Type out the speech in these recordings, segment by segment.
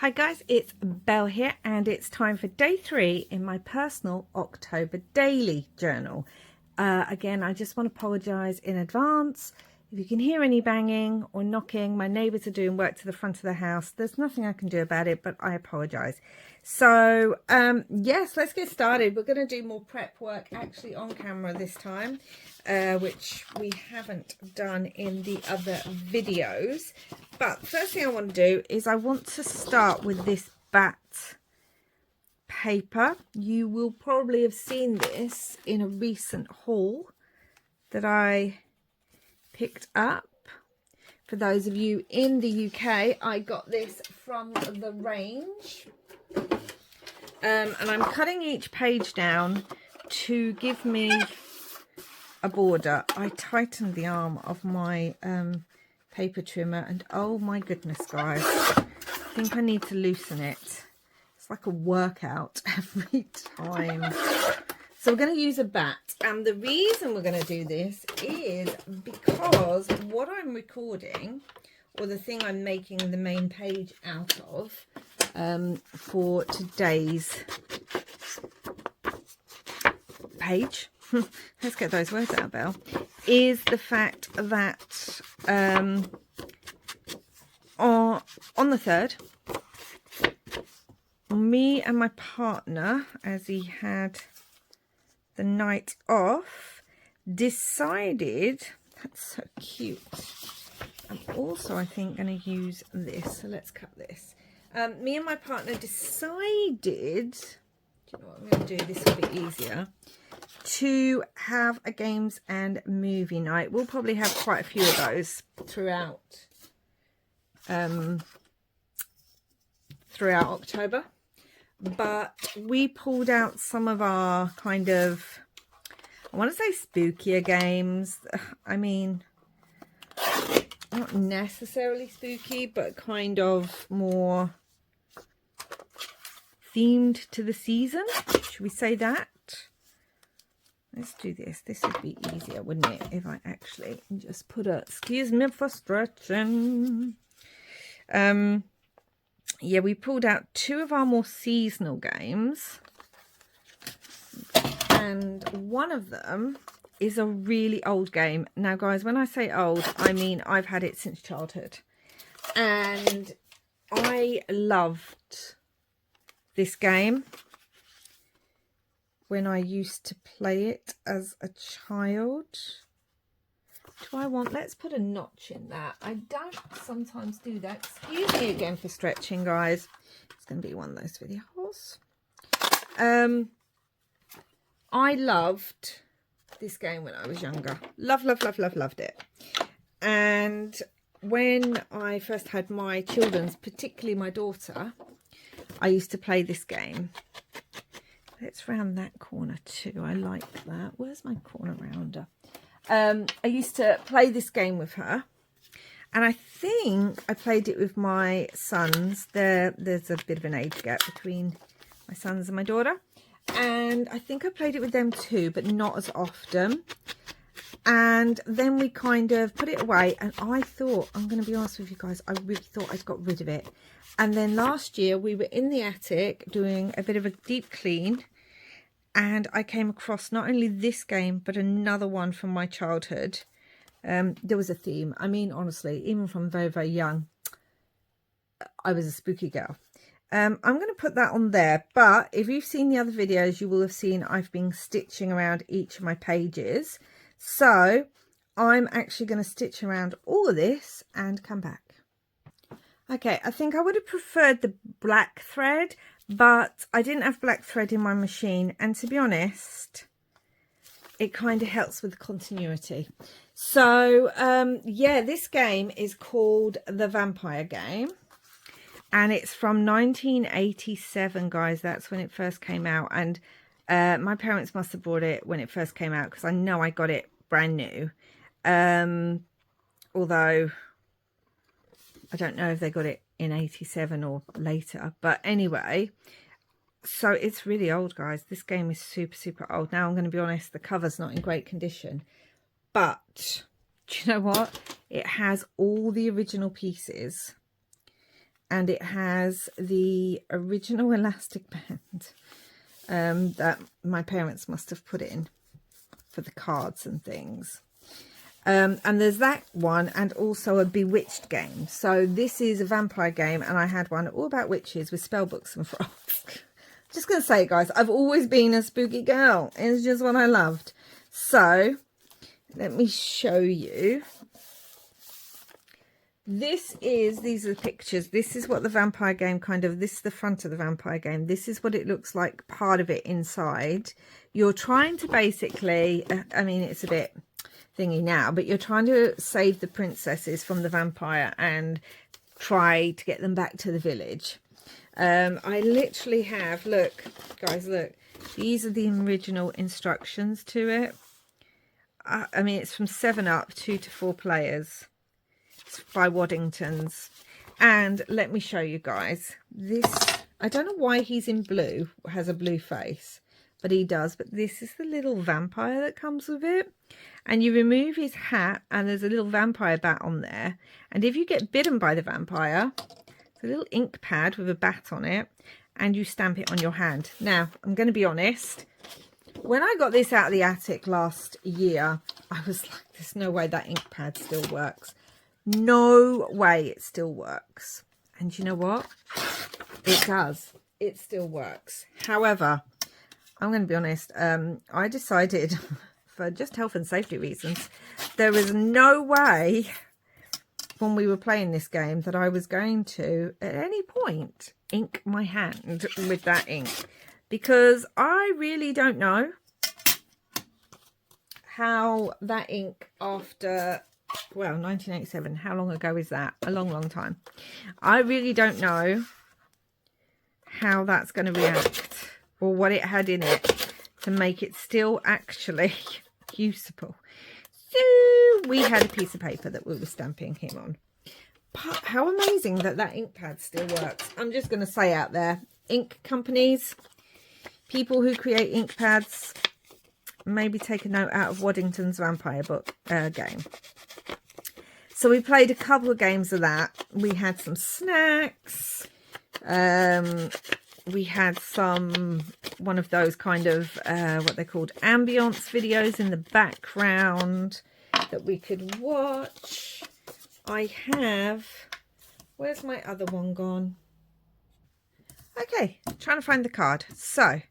Hi guys, it's Belle here and it's time for day 3 in my personal October daily journal. Again, I just want to apologise in advance. If you can hear any banging or knocking, my neighbours are doing work to the front of the house. There's nothing I can do about it, but I apologise. So, yes, let's get started. We're going to do more prep work actually on camera this time, which we haven't done in the other videos. But first thing I want to do is I want to start with this bat paper. You will probably have seen this in a recent haul that I picked up. For those of you in the UK, I got this from the range. And I'm cutting each page down to give me a border. I tightened the arm of my paper trimmer and oh my goodness guys, I think I need to loosen it. It's like a workout every time. So we're going to use a bat, and the reason we're going to do this is because what I'm recording, or the thing I'm making the main page out of for today's page, let's get those words out, Belle, is the fact that on the 3rd, me and my partner, as he had the night off, decided, that's so cute, I'm also I think going to use this, so let's cut this. Me and my partner decided, do you know what I'm going to do, this will be easier, to have a games and movie night. We'll probably have quite a few of those throughout October, but we pulled out some of our kind of, I want to say spookier games. I mean, not necessarily spooky, but kind of more themed to the season. Should we say that? Let's do this. This would be easier, wouldn't it, if I actually just put a, excuse me for stretching. Yeah, we pulled out 2 of our more seasonal games, and one of them is a really old game. Now guys, when I say old, I mean I've had it since childhood, and I loved this game when I used to play it as a child. Do I want, let's put a notch in that. I don't sometimes do that. Excuse me again for stretching, guys. It's going to be one of those videos. I loved this game when I was younger. Loved it. And when I first had my children, particularly my daughter, I used to play this game. Let's round that corner too. I like that. Where's my corner rounder? I used to play this game with her, and I think I played it with my sons. There's a bit of an age gap between my sons and my daughter, and I think I played it with them too, but not as often. And then we kind of put it away, and I thought, I'm going to be honest with you guys, I really thought I'd got rid of it. And then last year we were in the attic doing a bit of a deep clean, and I came across not only this game, but another one from my childhood. There was a theme. I mean, honestly, even from very, very young, I was a spooky girl. I'm going to put that on there. But if you've seen the other videos, you will have seen I've been stitching around each of my pages. So I'm actually going to stitch around all of this and come back. Okay, I think I would have preferred the black thread, but I didn't have black thread in my machine, and to be honest, it kind of helps with continuity. So yeah, this game is called The Vampire Game, and it's from 1987, guys. That's when it first came out, and my parents must have bought it when it first came out, because I know I got it brand new, although I don't know if they got it in 87 or later, but anyway, so it's really old, guys. This game is super old. Now I'm going to be honest, the cover's not in great condition, but do you know what, it has all the original pieces and it has the original elastic band that my parents must have put in for the cards and things. And there's that one, and also a Bewitched game. So this is a vampire game, and I had one all about witches with spell books and frogs. Just going to say, guys, I've always been a spooky girl. It's just what I loved. So let me show you. These are the pictures. This is what the vampire game this is the front of the vampire game. This is what it looks like, part of it inside. You're trying to basically, I mean, it's a bit thingy now, but you're trying to save the princesses from the vampire and try to get them back to the village. I literally have, look, guys, look. These are the original instructions to it. I mean, it's from 7 up, 2 to 4 players. It's by Waddington's. And let me show you guys. This, I don't know why he's in blue, has a blue face, but he does. But this is the little vampire that comes with it. And you remove his hat, and there's a little vampire bat on there. And if you get bitten by the vampire, it's a little ink pad with a bat on it, and you stamp it on your hand. Now, I'm going to be honest. When I got this out of the attic last year, I was like, there's no way that ink pad still works. No way it still works. And you know what? It does. It still works. However, I'm going to be honest. I decided, for just health and safety reasons, there was no way when we were playing this game that I was going to, at any point, ink my hand with that ink. Because I really don't know how that ink after, well, 1987, how long ago is that? A long, long time. I really don't know how that's going to react, or what it had in it to make it still actually usable. So we had a piece of paper that we were stamping him on. But how amazing that that ink pad still works. I'm just going to say out there, ink companies, people who create ink pads, maybe take a note out of Waddington's vampire book game. So we played a couple of games of that. We had some snacks. We had one of those kind of, what they're called, ambience videos in the background that we could watch. I have, where's my other one gone? Okay, trying to find the card. So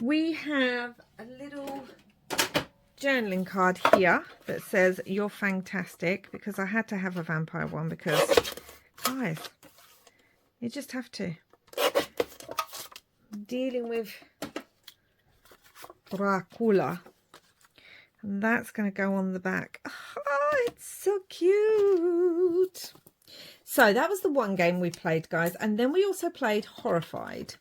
we have a little journaling card here that says you're fantastic, because I had to have a vampire one, because guys, you just have to. Dealing with Dracula, and that's going to go on the back. Oh, it's so cute. So that was the one game we played, guys, and then we also played Horrified.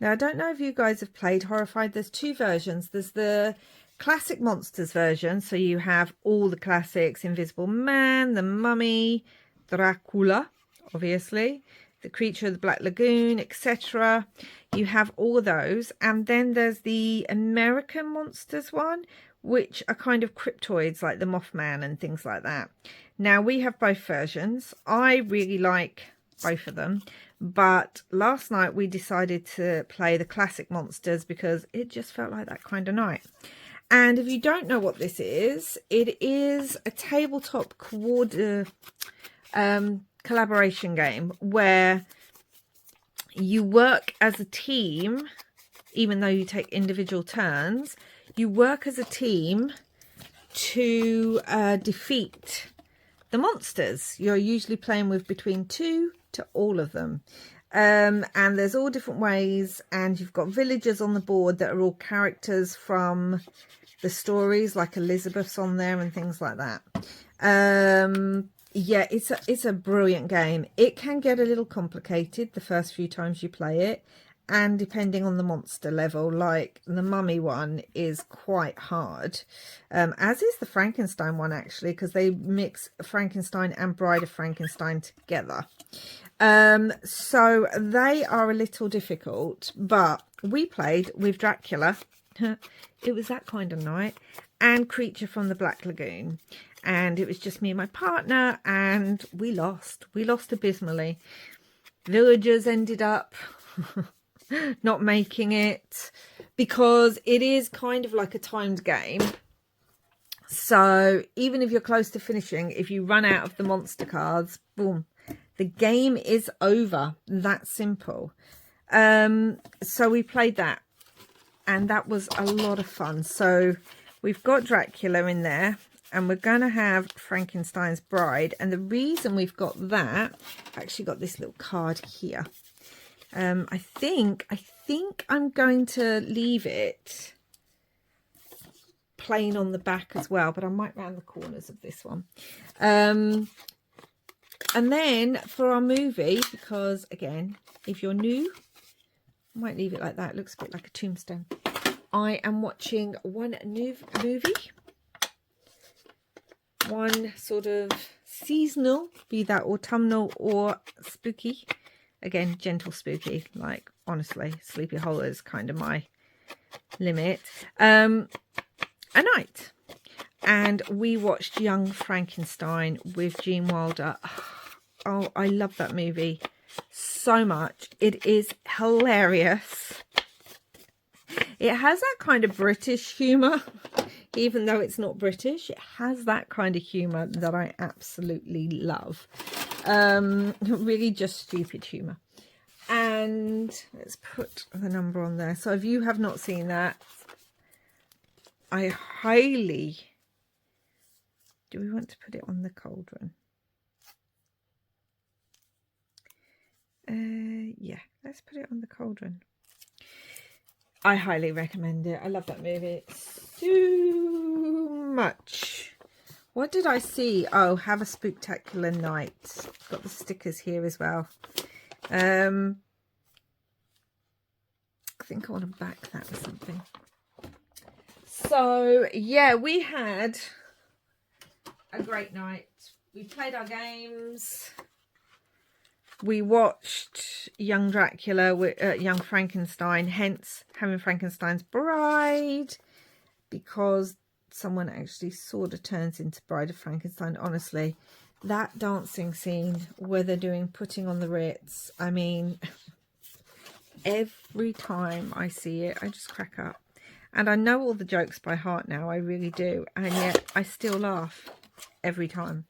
Now, I don't know if you guys have played Horrified. There's 2 versions. There's the classic monsters version, so you have all the classics: Invisible Man, the Mummy, Dracula, obviously, the Creature of the Black Lagoon, etc. You have all those. And then there's the American monsters one, which are kind of cryptoids like the Mothman and things like that. Now, we have both versions. I really like both of them, but last night we decided to play the classic monsters because it just felt like that kind of night. And if you don't know what this is, it is a tabletop collaboration game where you work as a team. Even though you take individual turns, you work as a team to defeat the monsters. You're usually playing with between 2 to all of them. And there's all different ways, and you've got villagers on the board that are all characters from the stories, like Elizabeth's on there and things like that. Yeah, it's a brilliant game. It can get a little complicated the first few times you play it, and depending on the monster level, like the Mummy one is quite hard, as is the Frankenstein one, actually, because they mix Frankenstein and Bride of Frankenstein together. So they are a little difficult, but we played with Dracula. It was that kind of night, and Creature from the Black Lagoon, and it was just me and my partner, and we lost abysmally. villagers ended up not making it, because it is kind of like a timed game. So even if you're close to finishing, if you run out of the monster cards, boom, the game is over. That simple. So we played that, and that was a lot of fun. So we've got Dracula in there, and we're going to have Frankenstein's Bride. And the reason we've got that, I've actually got this little card here. I think I'm going to leave it plain on the back as well, but I might round the corners of this one. And then for our movie, because again, if you're new, I might leave it like that. It looks a bit like a tombstone. I am watching one new movie, one sort of seasonal, be that autumnal or spooky. Again, gentle spooky, like honestly, Sleepy Hollow is kind of my limit. A night, and we watched Young Frankenstein with Gene Wilder. Oh, I love that movie so much. It is hilarious. It has that kind of British humour, even though it's not British. It has that kind of humour that I absolutely love. Really just stupid humour. And let's put the number on there. So if you have not seen that, I highly... Do we want to put it on the cauldron? Yeah, let's put it on the cauldron. I highly recommend it. I love that movie so much. What did I see? Oh, Have a Spooktacular Night. Got the stickers here as well. I think I want to back that with something. So, yeah, we had a great night. We played our games. We watched Young Dracula, Young Frankenstein, hence having Frankenstein's Bride, because someone actually sort of turns into Bride of Frankenstein. Honestly, that dancing scene where they're doing Putting on the Ritz, I mean, every time I see it, I just crack up. And I know all the jokes by heart now, I really do. And yet I still laugh every time.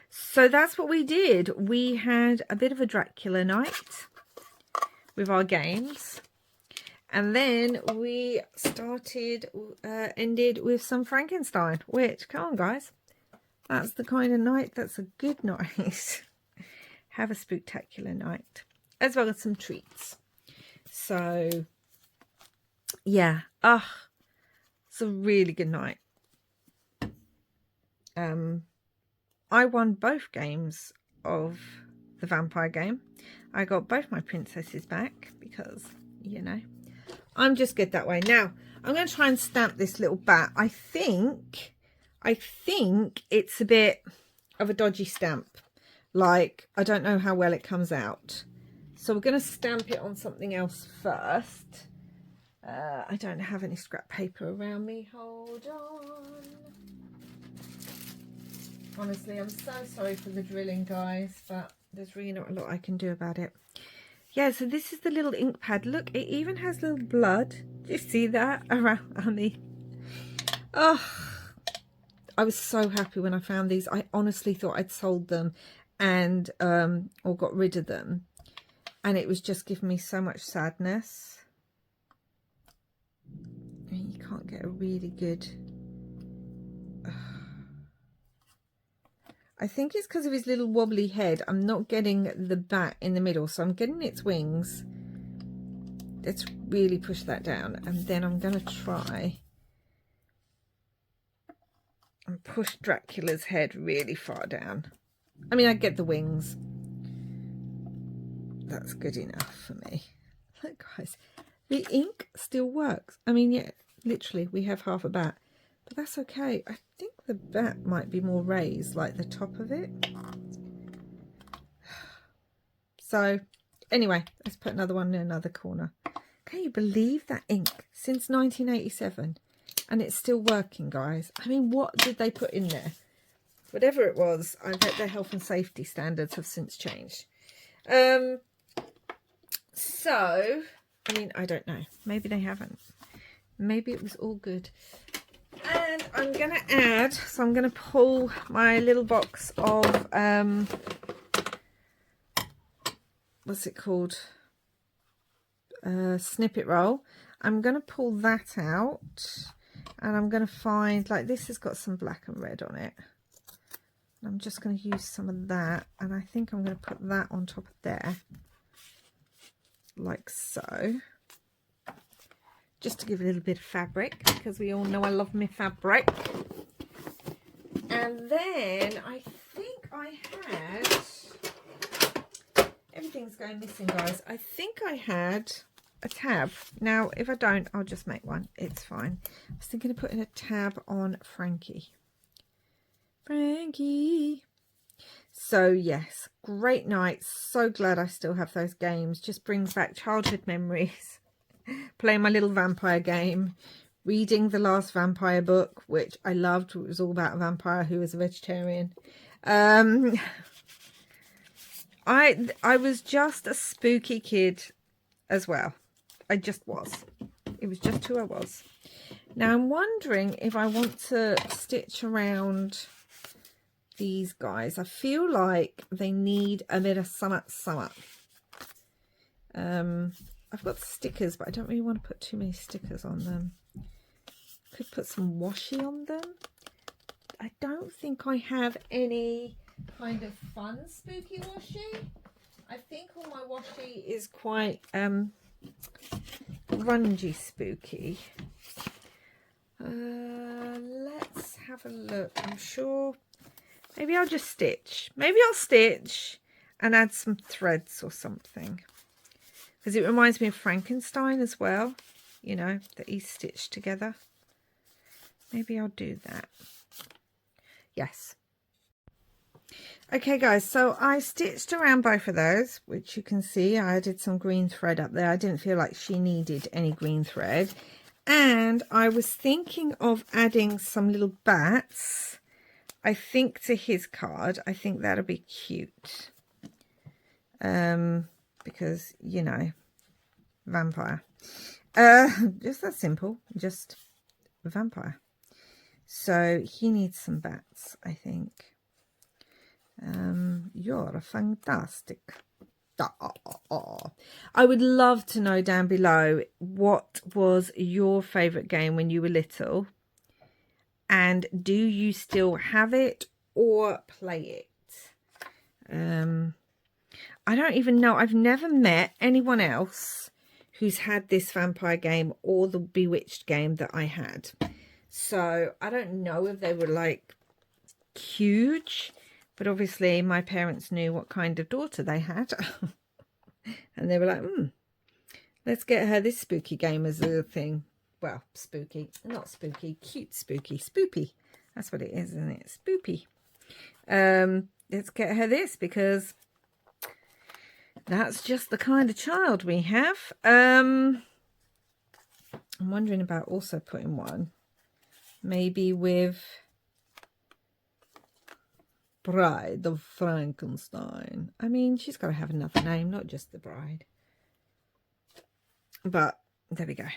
So that's what we did. We had a bit of a Dracula night with our games. And then we ended with some Frankenstein, which, come on guys, that's the kind of night that's a good night. Have a Spooktacular Night, as well as some treats. So, yeah, it's a really good night. I won both games of the vampire game. I got both my princesses back because, you know, I'm just good that way. Now, I'm going to try and stamp this little bat. I think it's a bit of a dodgy stamp. Like, I don't know how well it comes out. So we're going to stamp it on something else first. I don't have any scrap paper around me. Hold on. Honestly, I'm so sorry for the drilling, guys, but there's really not a lot I can do about it. Yeah, so this is the little ink pad. Look, it even has little blood. Do you see that around on the... Oh, I was so happy when I found these. I honestly thought I'd sold them and or got rid of them. And it was just giving me so much sadness. You can't get a really good... I think it's because of his little wobbly head. I'm not getting the bat in the middle, so I'm getting its wings. Let's really push that down, and then I'm going to try and push Dracula's head really far down. I mean, I get the wings. That's good enough for me. Look, guys, the ink still works. I mean, yeah, literally, we have half a bat. But that's okay. I think the bat might be more raised, like the top of it. So, anyway, let's put another one in another corner. Can you believe that ink? Since 1987. And it's still working, guys. I mean, what did they put in there? Whatever it was, I bet their health and safety standards have since changed. So, I mean, I don't know. Maybe they haven't. Maybe it was all good. And I'm going to add, so I'm going to pull my little box of, what's it called? Snippet roll. I'm going to pull that out. And I'm going to find, like, this has got some black and red on it. I'm just going to use some of that, and I think I'm going to put that on top of there, like so, just to give a little bit of fabric, because we all know I love my fabric. And then I think I had, everything's going missing, guys. I think I had a tab. Now, if I don't, I'll just make one. It's fine. I was thinking of putting a tab on Frankie. So yes, great night. So glad I still have those games. Just brings back childhood memories. Playing my little vampire game, reading the last vampire book, which I loved. It was all about a vampire who was a vegetarian. I was just a spooky kid as well. I just was. It was just who I was. Now I'm wondering if I want to stitch around these guys. I feel like they need a bit of summer. I've got stickers, but I don't really want to put too many stickers on them. Could put some washi on them. I don't think I have any kind of fun spooky washi. I think all my washi is quite grungy spooky. Let's have a look. I'm sure maybe I'll just stitch. Maybe I'll stitch and add some threads or something, because it reminds me of Frankenstein as well, you know, that he stitched together. Maybe I'll do that. Yes. Okay, guys, so I stitched around both of those, which you can see I added some green thread up there. I didn't feel like she needed any green thread. And I was thinking of adding some little bats, I think, to his card. I think that'll be cute. Because, you know, vampire. Just that simple. Just vampire. So he needs some bats, I think. You're fantastic. I would love to know down below, what was your favourite game when you were little? And do you still have it or play it? I don't even know. I've never met anyone else who's had this vampire game or the Bewitched game that I had. So I don't know if they were like huge, but obviously my parents knew what kind of daughter they had. And they were like, let's get her this spooky game as a thing. Well, spooky, not spooky, cute spooky, spoopy. That's what it is, isn't it? Spoopy. Let's get her this, because that's just the kind of child we have. I'm wondering about also putting one, maybe with Bride of Frankenstein. I mean, she's got to have another name, not just the Bride. But there we go.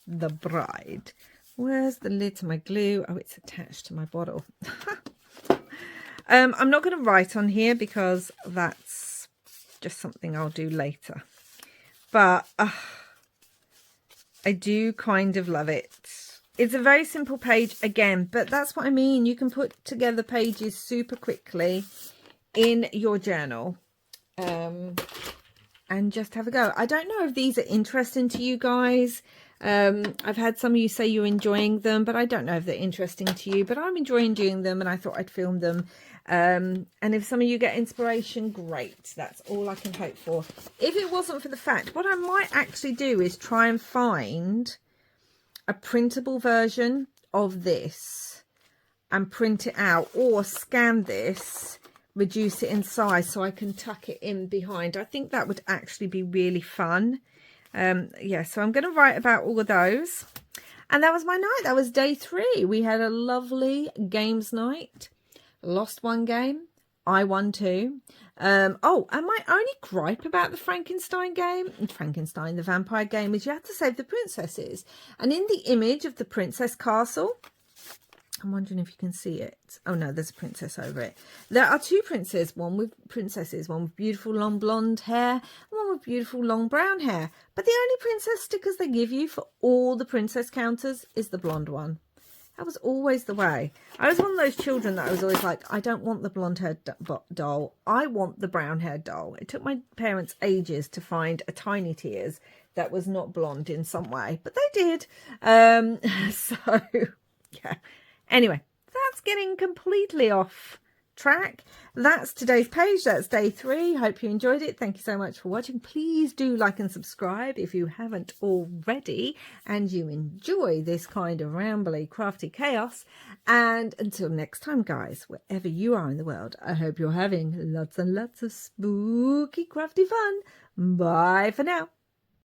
The Bride. Where's the lid to my glue? Oh, it's attached to my bottle. I'm not going to write on here because that's just something I'll do later. But I do kind of love it. It's a very simple page again, but that's what I mean. You can put together pages super quickly in your journal and just have a go. I don't know if these are interesting to you guys. I've had some of you say you're enjoying them, but I don't know if they're interesting to you. But I'm enjoying doing them, and I thought I'd film them. And if some of you get inspiration, great. That's all I can hope for. If it wasn't for the fact, what I might actually do is try and find a printable version of this and print it out, or scan this, reduce it in size so I can tuck it in behind. I think that would actually be really fun. Yeah, so I'm going to write about all of those. And that was my night. That was day 3. We had a lovely games night. Lost one game, I won too. Oh, and my only gripe about the Frankenstein the vampire game, is you have to save the princesses. And in the image of the princess castle, I'm wondering if you can see it. Oh no, there's a princess over it. There are two princesses, one with beautiful long blonde hair, and one with beautiful long brown hair. But the only princess stickers they give you for all the princess counters is the blonde one. That was always the way. I was one of those children that I was always like, I don't want the blonde-haired doll. I want the brown-haired doll. It took my parents ages to find a Tiny Tears that was not blonde in some way, but they did. So, yeah. Anyway, that's getting completely off track. That's today's page. That's day 3. Hope you enjoyed it. Thank you so much for watching. Please do like and subscribe if you haven't already and you enjoy this kind of rambly, crafty chaos. And until next time, guys, wherever you are in the world, I hope you're having lots and lots of spooky, crafty fun. Bye for now.